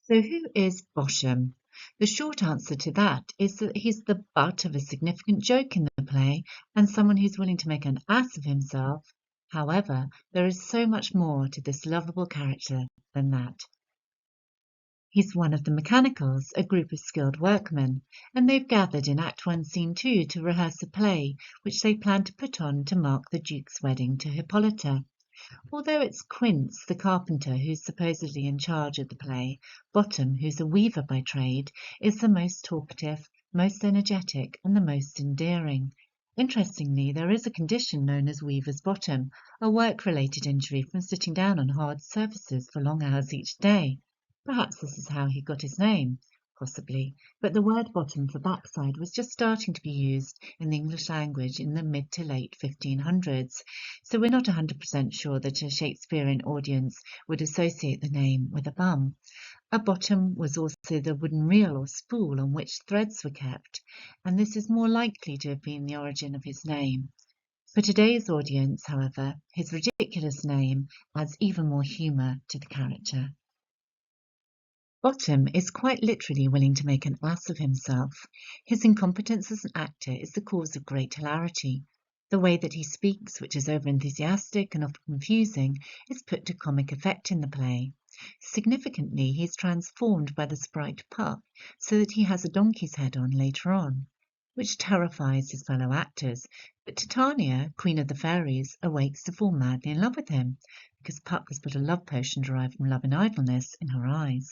So who is Bottom? The short answer to that is that he's the butt of a significant joke in the play and someone who's willing to make an ass of himself. However, there is so much more to this lovable character than that. He's one of the mechanicals, a group of skilled workmen, and they've gathered in Act 1, Scene 2 to rehearse a play which they plan to put on to mark the Duke's wedding to Hippolyta. Although it's Quince, the carpenter, who's supposedly in charge of the play, Bottom, who's a weaver by trade, is the most talkative, most energetic, and the most endearing. Interestingly, there is a condition known as weaver's bottom, a work-related injury from sitting down on hard surfaces for long hours each day. Perhaps this is how he got his name, possibly, but the word bottom for backside was just starting to be used in the English language in the mid to late 1500s, so we're not 100% sure that a Shakespearean audience would associate the name with a bum. A bottom was also the wooden reel or spool on which threads were kept, and this is more likely to have been the origin of his name. For today's audience, however, his ridiculous name adds even more humour to the character. Bottom is quite literally willing to make an ass of himself. His incompetence as an actor is the cause of great hilarity. The way that he speaks, which is over-enthusiastic and often confusing, is put to comic effect in the play. Significantly, he is transformed by the sprite Puck so that he has a donkey's head on later on, which terrifies his fellow actors. But Titania, Queen of the Fairies, awakes to fall madly in love with him, because Puck has put a love potion derived from Love-in-idleness in her eyes.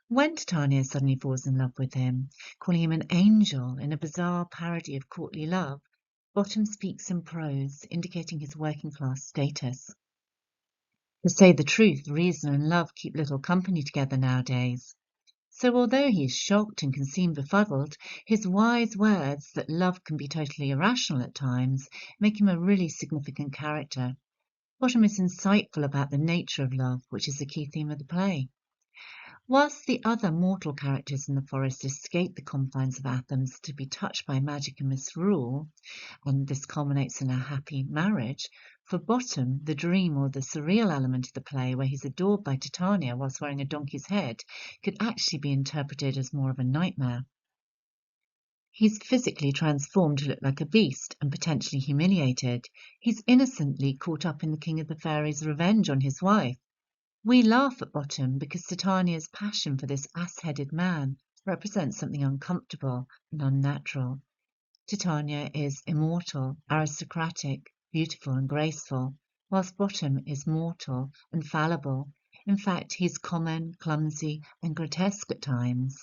When Titania suddenly falls in love with him, calling him an angel in a bizarre parody of courtly love, Bottom speaks in prose, indicating his working-class status. To say the truth, reason and love keep little company together nowadays. So although he is shocked and can seem befuddled, his wise words that love can be totally irrational at times make him a really significant character. Bottom is insightful about the nature of love, which is the key theme of the play. Whilst the other mortal characters in the forest escape the confines of Athens to be touched by magic and misrule, and this culminates in a happy marriage, for Bottom, the dream or the surreal element of the play where he's adored by Titania whilst wearing a donkey's head could actually be interpreted as more of a nightmare. He's physically transformed to look like a beast and potentially humiliated. He's innocently caught up in the King of the Fairies' revenge on his wife. We laugh at Bottom because Titania's passion for this ass-headed man represents something uncomfortable and unnatural. Titania is immortal, aristocratic, beautiful and graceful, whilst Bottom is mortal and fallible. In fact, he's common, clumsy and grotesque at times.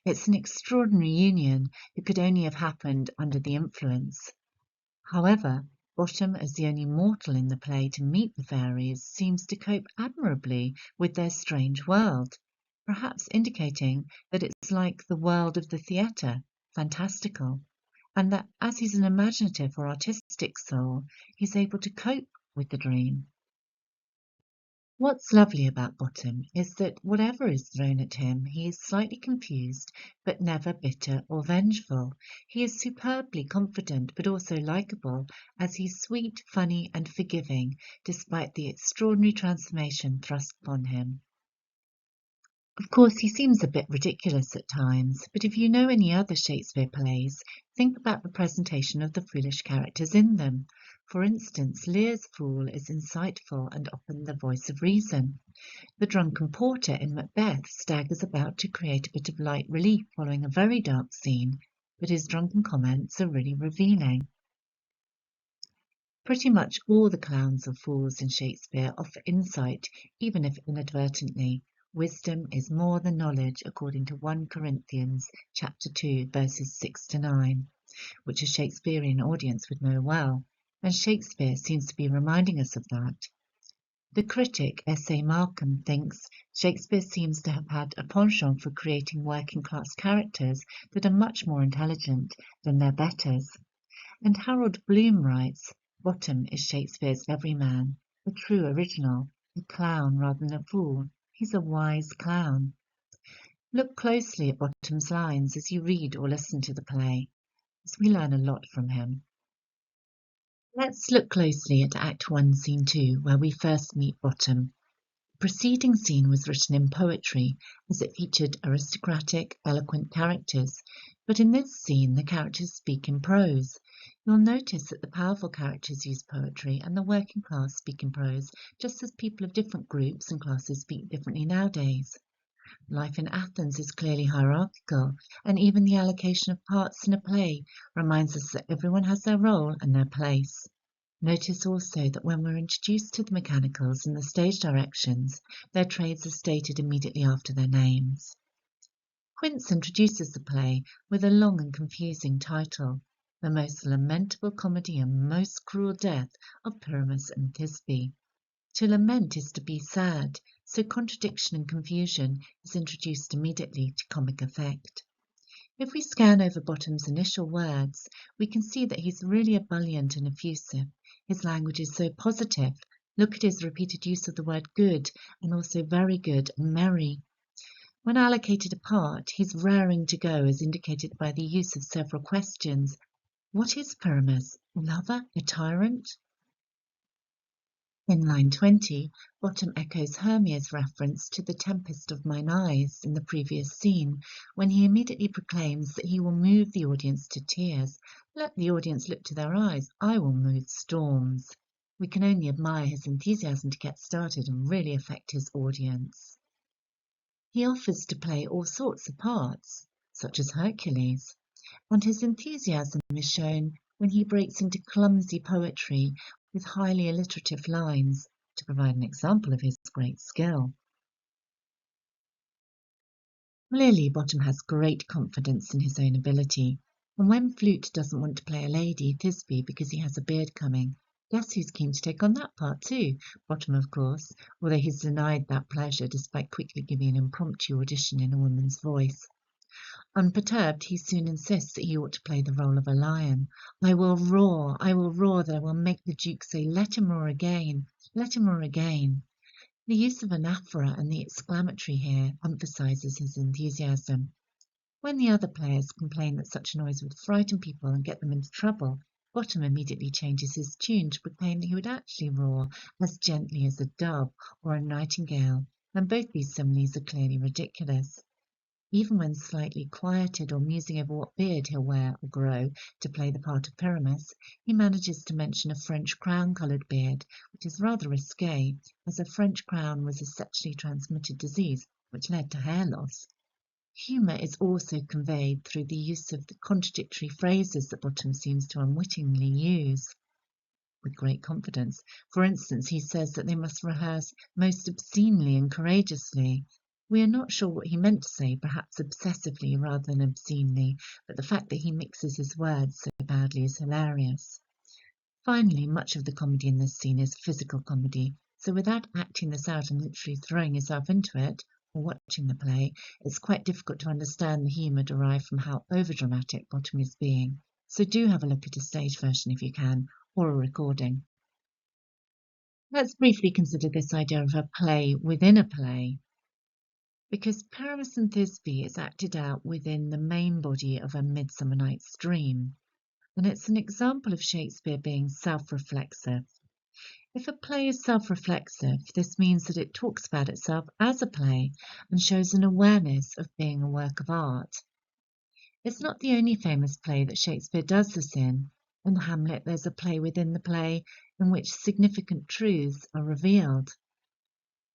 It's an extraordinary union that could only have happened under the influence. However, Bottom, as the only mortal in the play to meet the fairies, seems to cope admirably with their strange world, perhaps indicating that it's like the world of the theatre, fantastical, and that as he's an imaginative or artistic soul, he's able to cope with the dream. What's lovely about Bottom is that whatever is thrown at him, he is slightly confused, but never bitter or vengeful. He is superbly confident, but also likeable, as he's sweet, funny, and forgiving, despite the extraordinary transformation thrust upon him. Of course, he seems a bit ridiculous at times, but if you know any other Shakespeare plays, think about the presentation of the foolish characters in them. For instance, Lear's fool is insightful and often the voice of reason. The drunken porter in Macbeth staggers about to create a bit of light relief following a very dark scene, but his drunken comments are really revealing. Pretty much all the clowns or fools in Shakespeare offer insight, even if inadvertently. Wisdom is more than knowledge, according to 1 Corinthians chapter 2, verses 6 to 9, which a Shakespearean audience would know well, and Shakespeare seems to be reminding us of that. The critic S.A. Markham thinks Shakespeare seems to have had a penchant for creating working-class characters that are much more intelligent than their betters. And Harold Bloom writes, Bottom is Shakespeare's everyman, a true original, a clown rather than a fool. He's a wise clown. Look closely at Bottom's lines as you read or listen to the play, as we learn a lot from him. Let's look closely at Act 1, Scene 2, where we first meet Bottom. Preceding scene was written in poetry, as it featured aristocratic, eloquent characters, but in this scene the characters speak in prose. You'll notice that the powerful characters use poetry and the working class speak in prose, just as people of different groups and classes speak differently nowadays. Life in Athens is clearly hierarchical, and even the allocation of parts in a play reminds us that everyone has their role and their place. Notice also that when we're introduced to the mechanicals in the stage directions, their trades are stated immediately after their names. Quince introduces the play with a long and confusing title, The Most Lamentable Comedy and Most Cruel Death of Pyramus and Thisbe. To lament is to be sad, so contradiction and confusion is introduced immediately to comic effect. If we scan over Bottom's initial words, we can see that he's really ebullient and effusive. His language is so positive. Look at his repeated use of the word good and also very good and merry. When allocated a part, he's raring to go, as indicated by the use of several questions. What is Pyramus? A lover? A tyrant? In line 20, Bottom echoes Hermia's reference to the tempest of mine eyes in the previous scene, when he immediately proclaims that he will move the audience to tears. Let the audience look to their eyes. I will move storms. We can only admire his enthusiasm to get started and really affect his audience. He offers to play all sorts of parts, such as Hercules, and his enthusiasm is shown when he breaks into clumsy poetry with highly alliterative lines to provide an example of his great skill. Clearly, Bottom has great confidence in his own ability, and when Flute doesn't want to play a lady, Thisbe, because he has a beard coming, guess who's keen to take on that part too? Bottom, of course, although he's denied that pleasure despite quickly giving an impromptu audition in a woman's voice. Unperturbed, he soon insists that he ought to play the role of a lion. I will roar that I will make the Duke say, let him roar again, let him roar again. The use of anaphora and the exclamatory here emphasizes his enthusiasm. When the other players complain that such a noise would frighten people and get them into trouble, Bottom immediately changes his tune to proclaim that he would actually roar as gently as a dove or a nightingale, and both these similes are clearly ridiculous. Even when slightly quieted or musing over what beard he'll wear or grow to play the part of Pyramus, he manages to mention a French crown-coloured beard, which is rather risque, as a French crown was a sexually transmitted disease which led to hair loss. Humour is also conveyed through the use of the contradictory phrases that Bottom seems to unwittingly use with great confidence. For instance, he says that they must rehearse most obscenely and courageously. We are not sure what he meant to say, perhaps obsessively rather than obscenely, but the fact that he mixes his words so badly is hilarious. Finally, much of the comedy in this scene is physical comedy, so without acting this out and literally throwing yourself into it, or watching the play, it's quite difficult to understand the humour derived from how overdramatic Bottom is being. So do have a look at a stage version if you can, or a recording. Let's briefly consider this idea of a play within a play, because Pyramus and Thisbe is acted out within the main body of A Midsummer Night's Dream, and it's an example of Shakespeare being self-reflexive. If a play is self-reflexive, this means that it talks about itself as a play and shows an awareness of being a work of art. It's not the only famous play that Shakespeare does this in. In Hamlet, there's a play within the play in which significant truths are revealed.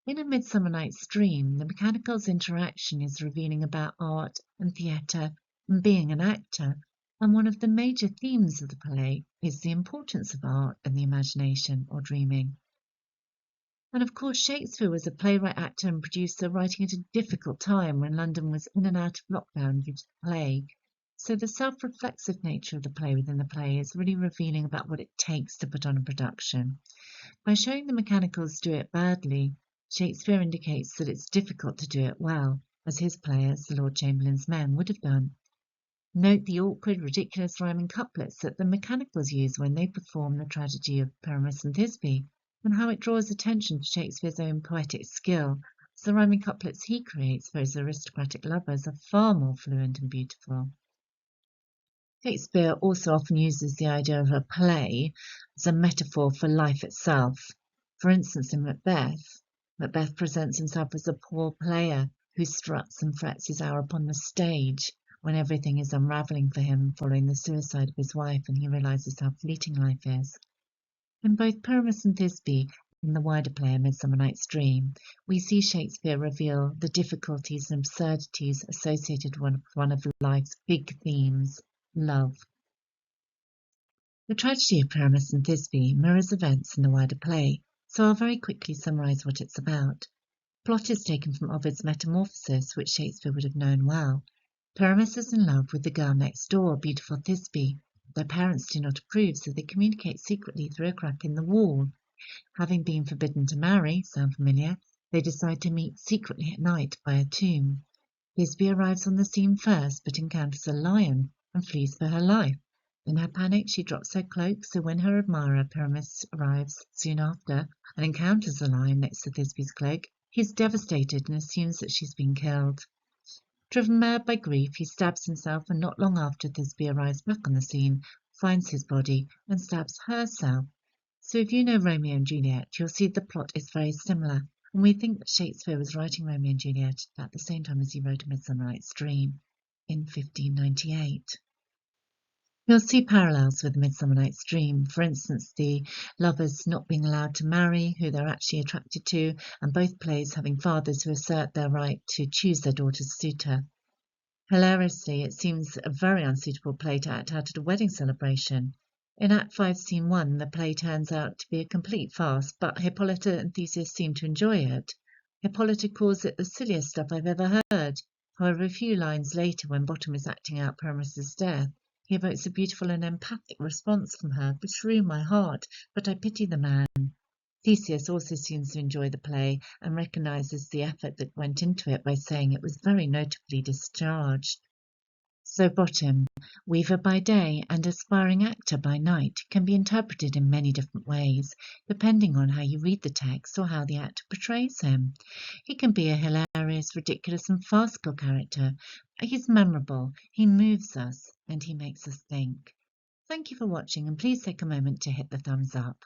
In A Midsummer Night's Dream, the mechanical's interaction is revealing about art and theatre and being an actor, and one of the major themes of the play is the importance of art and the imagination or dreaming. And of course, Shakespeare was a playwright, actor and producer writing at a difficult time when London was in and out of lockdown due to the plague. So the self-reflexive nature of the play within the play is really revealing about what it takes to put on a production. By showing the mechanicals do it badly, Shakespeare indicates that it's difficult to do it well, as his players, the Lord Chamberlain's men, would have done. Note the awkward, ridiculous rhyming couplets that the mechanicals use when they perform the tragedy of Pyramus and Thisbe, and how it draws attention to Shakespeare's own poetic skill, as the rhyming couplets he creates for his aristocratic lovers are far more fluent and beautiful. Shakespeare also often uses the idea of a play as a metaphor for life itself. For instance, in Macbeth, Macbeth presents himself as a poor player who struts and frets his hour upon the stage when everything is unravelling for him following the suicide of his wife and he realises how fleeting life is. In both Pyramus and Thisbe and the wider play A Midsummer Night's Dream, we see Shakespeare reveal the difficulties and absurdities associated with one of life's big themes, love. The tragedy of Pyramus and Thisbe mirrors events in the wider play, so I'll very quickly summarise what it's about. Plot is taken from Ovid's Metamorphosis, which Shakespeare would have known well. Pyramus is in love with the girl next door, beautiful Thisbe. Their parents do not approve, so they communicate secretly through a crack in the wall. Having been forbidden to marry, sound familiar, they decide to meet secretly at night by a tomb. Thisbe arrives on the scene first, but encounters a lion and flees for her life. In her panic, she drops her cloak, so when her admirer Pyramus arrives soon after and encounters the lion next to Thisbe's cloak, he is devastated and assumes that she's been killed. Driven mad by grief, he stabs himself, and not long after Thisbe arrives back on the scene, finds his body and stabs herself. So if you know Romeo and Juliet, you'll see the plot is very similar, and we think that Shakespeare was writing Romeo and Juliet at the same time as he wrote A Midsummer Night's Dream in 1598. You'll see parallels with A Midsummer Night's Dream, for instance the lovers not being allowed to marry who they're actually attracted to, and both plays having fathers who assert their right to choose their daughter's suitor. Hilariously, it seems a very unsuitable play to act out at a wedding celebration. In Act 5, Scene 1, the play turns out to be a complete farce, but Hippolyta and Theseus seem to enjoy it. Hippolyta calls it the silliest stuff I've ever heard. However, a few lines later, when Bottom is acting out Pyramus's death, he evokes a beautiful and empathic response from her, which threw my heart, but I pity the man. Theseus also seems to enjoy the play and recognises the effort that went into it by saying it was very notably discharged. So Bottom, weaver by day and aspiring actor by night, can be interpreted in many different ways, depending on how you read the text or how the actor portrays him. He can be a hilarious, ridiculous and farcical character. He's memorable, he moves us, and he makes us think. Thank you for watching, and please take a moment to hit the thumbs up.